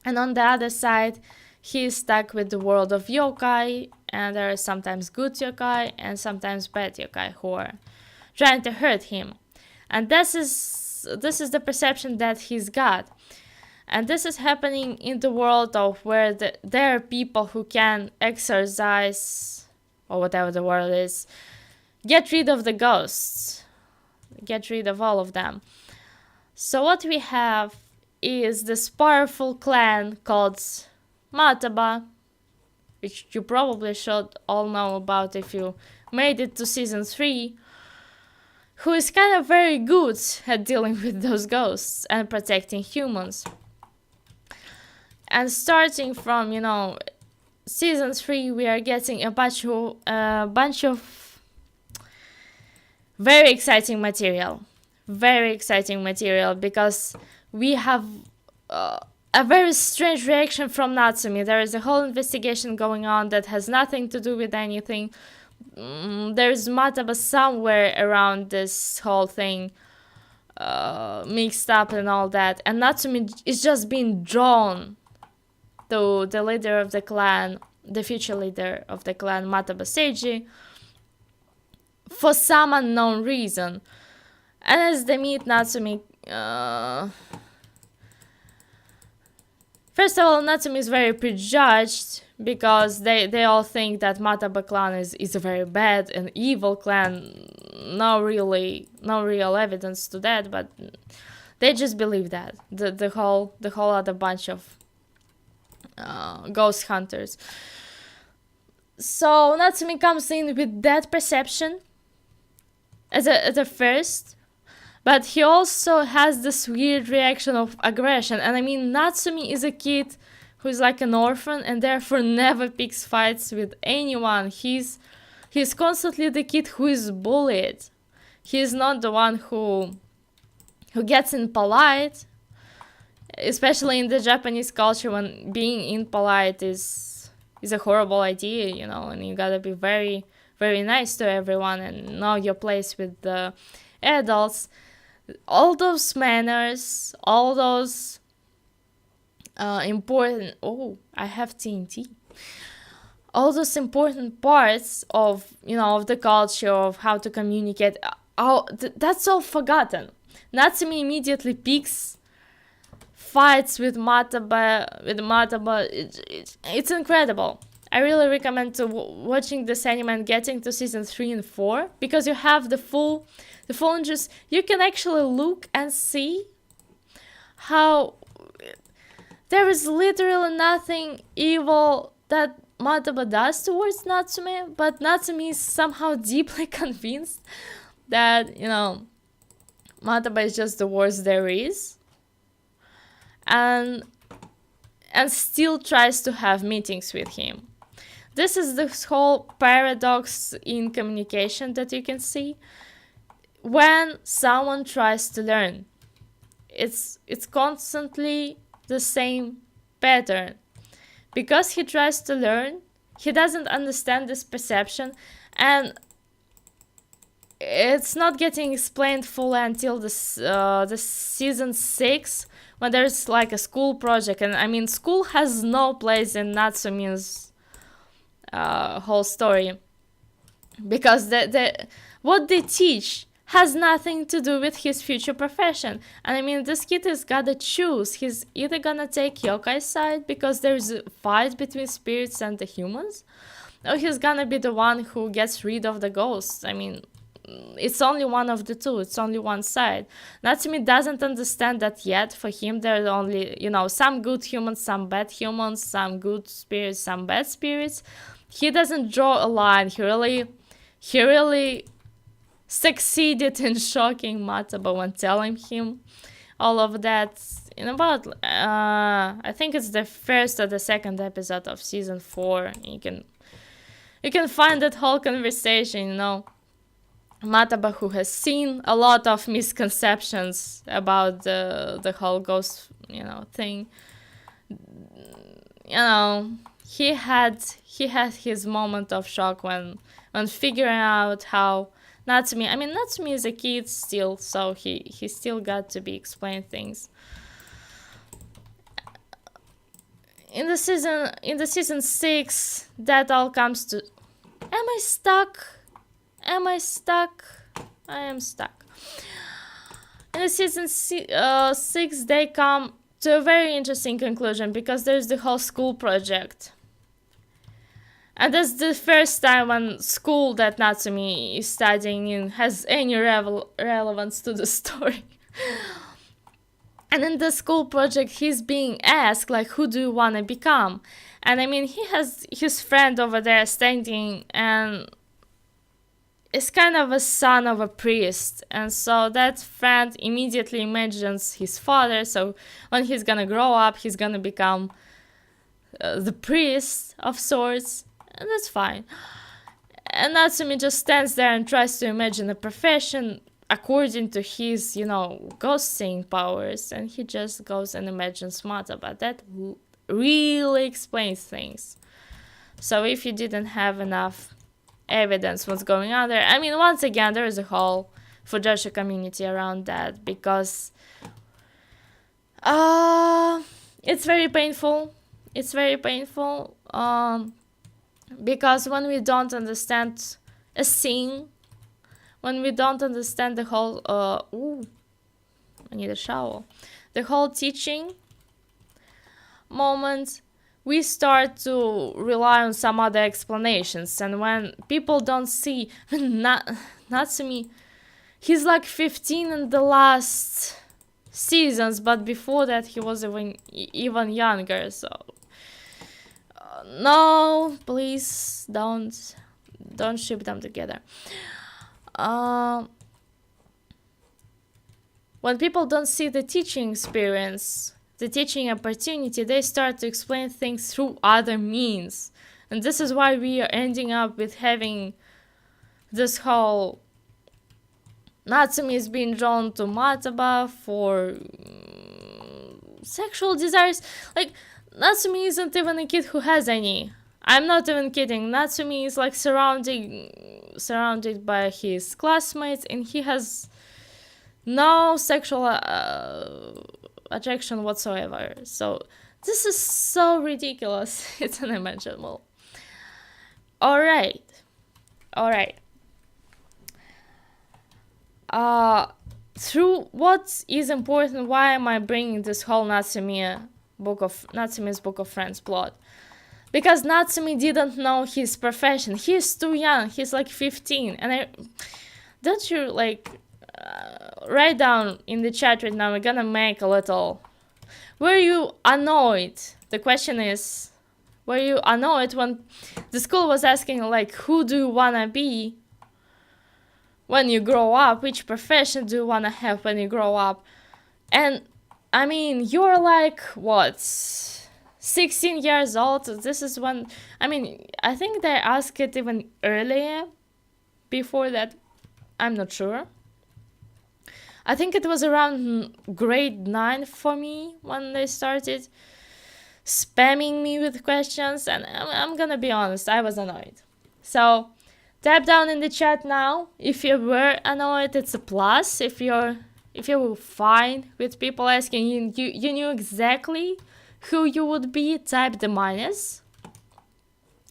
And on the other side, he is stuck with the world of yokai, and there are sometimes good yokai and sometimes bad yokai who are trying to hurt him. And this is the perception that he's got. And this is happening in the world of where there are people who can exorcise, or whatever the word is, get rid of the ghosts, get rid of all of them. So what we have is this powerful clan called Mataba, which you probably should all know about if you made it to season 3, who is kind of very good at dealing with those ghosts and protecting humans. And starting from, you know, season 3, we are getting a bunch of very exciting material. Very exciting material, because we have a very strange reaction from Natsume. There is a whole investigation going on that has nothing to do with anything. There's Mataba somewhere around this whole thing, mixed up and all that. And Natsume is just being drawn to the leader of the clan, the future leader of the clan, Mataba Seiji, for some unknown reason. And as they meet Natsume, first of all, Natsume is very prejudged, because they all think that Mataba clan is a very bad and evil clan. No real evidence to that, but they just believe that. The whole other bunch of ghost hunters. So Natsume comes in with that perception at the first, but he also has this weird reaction of aggression. And I mean, Natsume is a kid who is like an orphan and therefore never picks fights with anyone. He's constantly the kid who is bullied. He is not the one who gets impolite, especially in the Japanese culture, when being impolite is a horrible idea, you know, and you gotta be very, very nice to everyone and know your place with the adults. All those manners, all those important... Oh, I have TNT. All those important parts of, you know, of the culture, of how to communicate, that's all forgotten. Natsume immediately picks fights with Mataba. It's incredible. I really recommend watching this anime and getting to season 3 and 4, because you have the full interest. You can actually look and see how there is literally nothing evil that Mataba does towards Natsume, but Natsume is somehow deeply convinced that, you know, Mataba is just the worst there is, and still tries to have meetings with him. This is this whole paradox in communication that you can see. When someone tries to learn, it's constantly the same pattern. Because he tries to learn, he doesn't understand this perception, and it's not getting explained fully until the season 6, when there's like a school project. And I mean, school has no place in Natsumi's whole story, because what they teach has nothing to do with his future profession. And I mean, this kid is gotta choose. He's either gonna take Yokai's side because there's a fight between spirits and the humans, or he's gonna be the one who gets rid of the ghosts. I mean, it's only one of the two. It's only one side. Natsumi doesn't understand that yet. For him, there are only, some good humans, some bad humans, some good spirits, some bad spirits. He doesn't draw a line. He really succeeded in shocking Mataba when telling him all of that in about, I think it's the first or the second episode of season 4. You can find that whole conversation, Mataba, who has seen a lot of misconceptions about the whole ghost, thing. He had his moment of shock when figuring out how Natsumi is a kid still, so he still got to be explained things. In the season 6, that all comes to, am I stuck? I am stuck. In the season 6, they come to a very interesting conclusion, because there's the whole school project. And that's the first time when school that Natsumi is studying in has any relevance to the story. And in the school project, he's being asked, like, who do you want to become? And I mean, he has his friend over there standing, and is kind of a son of a priest. And so that friend immediately imagines his father. So when he's gonna grow up, he's gonna become the priest of sorts. And that's fine. And Natsumi just stands there and tries to imagine a profession according to his, ghost seeing powers. And he just goes and imagines Mataba. That really explains things. So if you didn't have enough evidence what's going on there, I mean, once again, there is a whole Fujoshi community around that, because it's very painful. Because when we don't understand a scene, when we don't understand the whole I need a shower, the whole teaching moment, we start to rely on some other explanations. And when people don't see Natsumi, he's like 15 in the last seasons, but before that he was even younger. So no, please don't ship them together. When people don't see the teaching experience, the teaching opportunity, they start to explain things through other means. And this is why we are ending up with having this whole Natsumi is being drawn to Mataba for sexual desires. Like, Natsumi isn't even a kid who has any. I'm not even kidding. Natsumi is like surrounded by his classmates, and he has no sexual attraction whatsoever. So this is so ridiculous. It's unimaginable. Alright. Through what is important, why am I bringing this whole Natsumi's Book of Friends plot? Because Natsumi didn't know his profession. He's too young. He's like 15. And don't you write down in the chat right now, we're gonna make a little. Were you annoyed? The question is, were you annoyed when the school was asking, who do you wanna be when you grow up? Which profession do you wanna have when you grow up? And I mean, you're like, 16 years old? This is when, I think they asked it even earlier. Before that, I'm not sure. I think it was around grade 9 for me when they started spamming me with questions, and I'm gonna be honest, I was annoyed. So tap down in the chat now if you were annoyed. It's a plus. If you were fine with people asking you knew exactly who you would be, type the minus.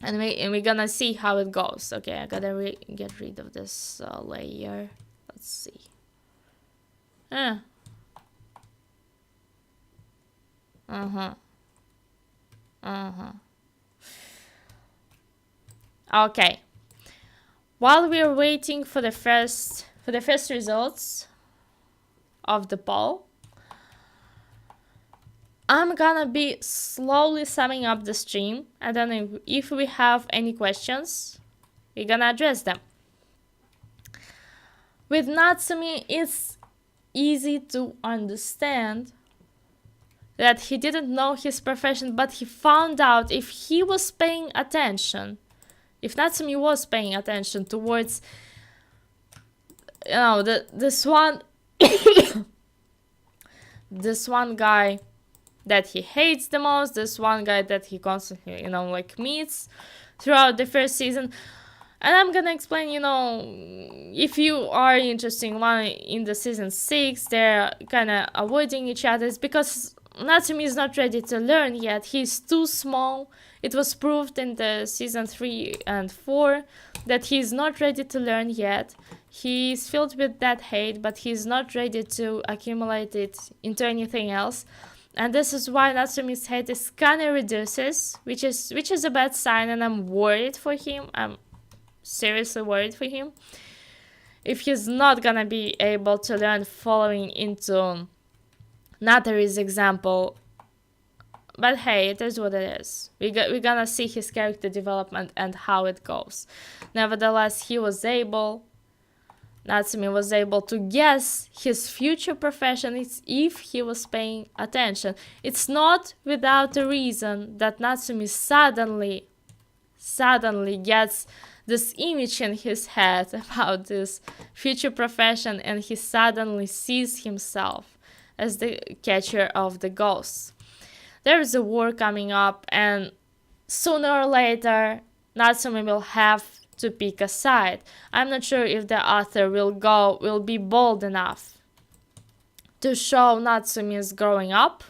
And we're gonna see how it goes. Okay, I gotta get rid of this layer. Let's see. Okay. While we're waiting for the first results of the poll, I'm gonna be slowly summing up the stream, and then if we have any questions, we're gonna address them. With Natsumi, it's easy to understand that he didn't know his profession, but he found out if he was paying attention, if Natsumi was paying attention towards, this one this one guy that he hates the most, this one guy that he constantly, meets throughout the first season. And I'm gonna explain, if you are interested in one in the season 6, they're kind of avoiding each other. It's because Natsumi is not ready to learn yet. He's too small. It was proved in the season 3 and 4 that he's not ready to learn yet. He's filled with that hate, but he's not ready to accumulate it into anything else. And this is why Natsumi's hate is kind of reduces, which is a bad sign, and I'm worried for him. I'm seriously worried for him. If he's not gonna be able to learn following into Natari's example. But hey, it is what it is. We're gonna see his character development and how it goes. Nevertheless, Natsumi was able to guess his future profession if he was paying attention. It's not without a reason that Natsumi suddenly gets this image in his head about this future profession, and he suddenly sees himself as the catcher of the ghosts. There is a war coming up, and sooner or later Natsumi will have to pick a side. I'm not sure if the author will be bold enough to show Natsumi's growing up,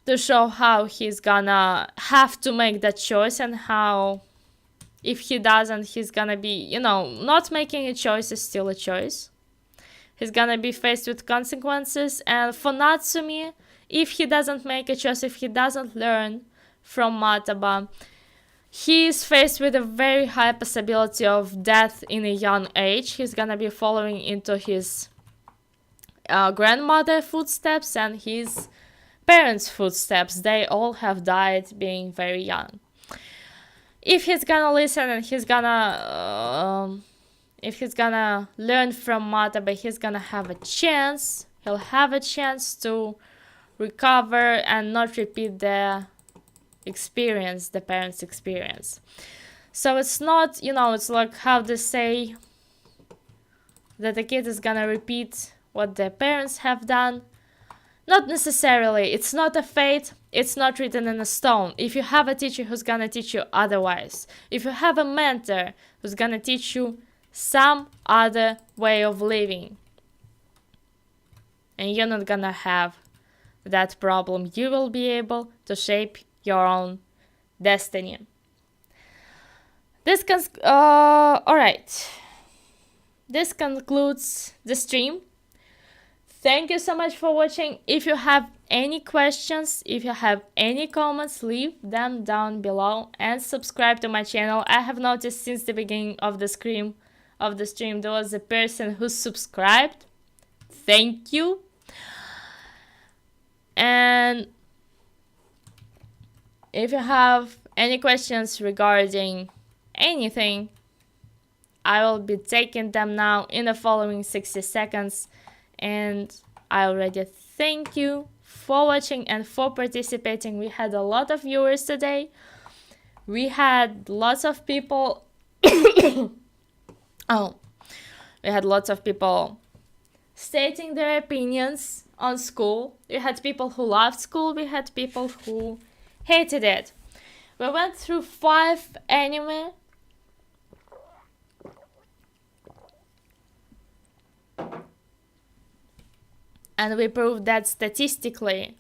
to show how he's gonna have to make that choice, and how if he doesn't, he's gonna be, not making a choice is still a choice. He's gonna be faced with consequences. And for Natsumi, if he doesn't make a choice, if he doesn't learn from Mataba, he is faced with a very high possibility of death in a young age. He's gonna be following into his grandmother's footsteps and his parents' footsteps. They all have died being very young. If he's gonna listen and if he's gonna learn from Mataba, he's gonna have a chance. He'll have a chance to recover and not repeat the parents' experience. So it's not, it's like how they say that the kid is gonna repeat what their parents have done. Not necessarily. It's not a fate. It's not written in a stone. If you have a teacher who's gonna teach you otherwise, if you have a mentor who's gonna teach you some other way of living, and you're not gonna have that problem, you will be able to shape your own destiny. Alright. This concludes the stream. Thank you so much for watching. If you have any questions, if you have any comments, leave them down below and subscribe to my channel. I have noticed since the beginning of the stream there was a person who subscribed. Thank you. And if you have any questions regarding anything, I will be taking them now in the following 60 seconds. And I already thank you for watching and for participating. We had a lot of viewers today. We had lots of people we had lots of people stating their opinions on school. We had people who loved school, we had people who hated it. We went through 5 anime. And we proved that statistically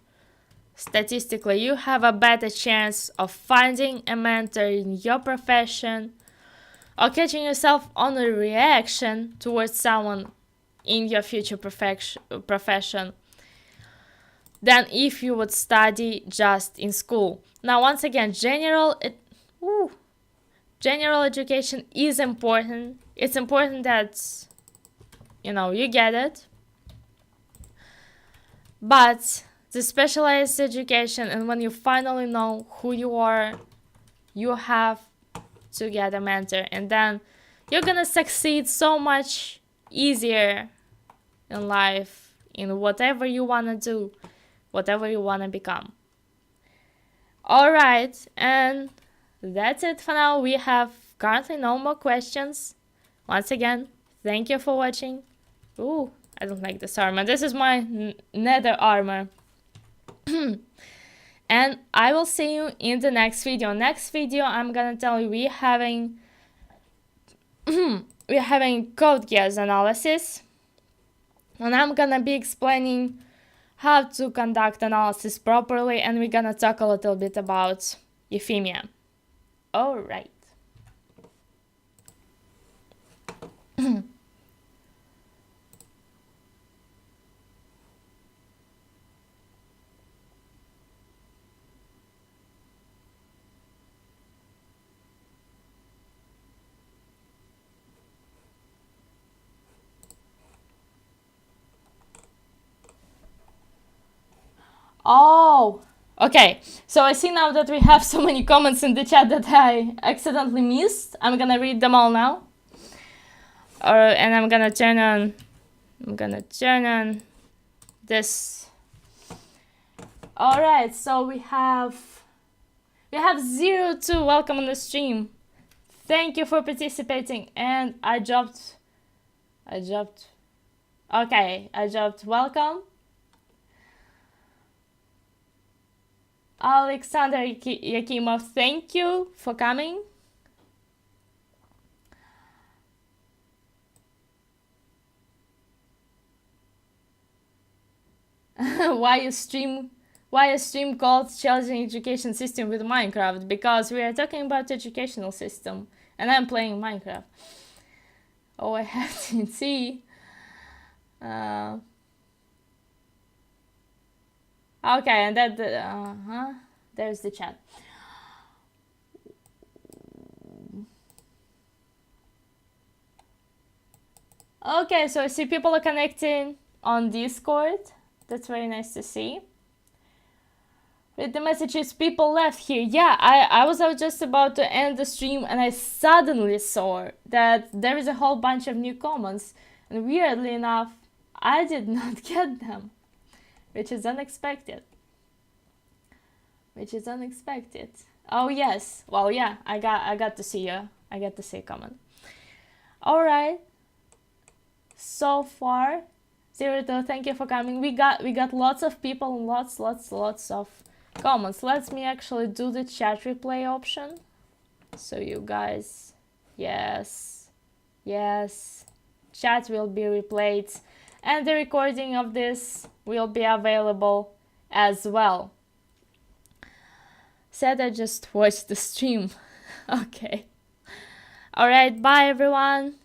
you have a better chance of finding a mentor in your profession or catching yourself on a reaction towards someone in your future profession than if you would study just in school. Now, once again, general education is important. It's important that, you get it. But the specialized education, and when you finally know who you are, you have to get a mentor, and then you're gonna succeed so much easier in life, in whatever you wanna do, whatever you wanna become. Alright, and that's it for now. We have currently no more questions. Once again, thank you for watching. Ooh, I don't like this armor. This is my nether armor. And I will see you in the next video. Next video, I'm gonna tell you we're having code geass analysis, and I'm gonna be explaining how to conduct analysis properly, and we're gonna talk a little bit about euphemia. All right. Oh, okay. So I see now that we have so many comments in the chat that I accidentally missed. I'm gonna read them all now. And I'm gonna turn on this. All right. So we have 02. Welcome on the stream. Thank you for participating. And I dropped. Okay, I dropped welcome. Alexander Yakimov, thank you for coming. Why a stream called Challenging Education System with Minecraft? Because we are talking about educational system and I'm playing Minecraft. Oh, I have TNT. Okay, and that there's the chat. Okay, so I see people are connecting on Discord. That's very nice to see. Read the messages, people left here. Yeah, I was just about to end the stream and I suddenly saw that there is a whole bunch of new comments. And weirdly enough, I did not get them. Which is unexpected. Oh yes. Well, yeah. I got to see you. I got to see a comment. All right. So far, 02. Thank you for coming. We got lots of people and lots of comments. Let me actually do the chat replay option. So you guys, yes. Chat will be replayed, and the recording of this will be available as well. Said I just watched the stream. Okay. Alright, bye everyone.